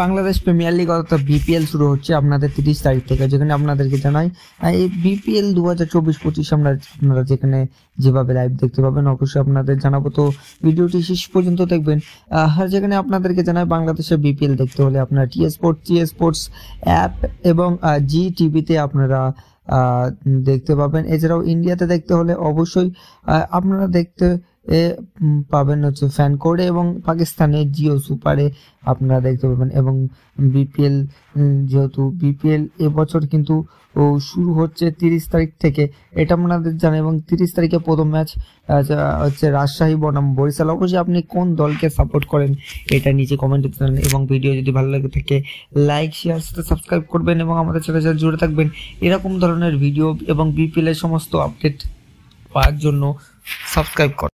Bangladesh premier league অর্থাৎ BPL শুরু হচ্ছে আপনাদের 30 তারিখ থেকে, যেখানে আপনাদেরকে জানাই এই বিপিএল 2024-25 আপনারা যেখানে যেভাবে লাইভ দেখতে পাবেন অবশ্যই আপনাদের জানাবো। তো ভিডিওটি শেষ পর্যন্ত দেখবেন। যেখানে আপনাদেরকে জানাই বাংলাদেশের বিপিএল দেখতে হলে আপনারা টি স্পোর্টস অ্যাপ এবং জি টিভিতে আপনারা দেখতে পাবেন। এছাড়াও ইন্ডিয়াতে দেখতে হলে অবশ্যই আপনারা দেখতে পাবেন হচ্ছে ফ্যান কোডে, এবং পাকিস্তানে জিও সুপারে আপনারা দেখতে পাবেন। এবং বিপিএল যেহেতু বিপিএল এবছর কিন্তু শুরু হচ্ছে 30 তারিখ থেকে, এটা আপনাদের জানেন। এবং 30 তারিখে প্রথম ম্যাচ হচ্ছে রাজশাহী বনাম বরিশাল। অবশ্যই আপনি কোন দলকে সাপোর্ট করেন এটা নিচে কমেন্টে জানান, এবং ভিডিও যদি ভালো লাগে থাকে লাইক শেয়ার সাথে সাবস্ক্রাইব করবেন, এবং আমাদের সাথে জুড়ে থাকবেন এরকম ধরনের ভিডিও এবং বিপিএল এর সমস্ত আপডেট পাওয়ার জন্য সাবস্ক্রাইব করুন।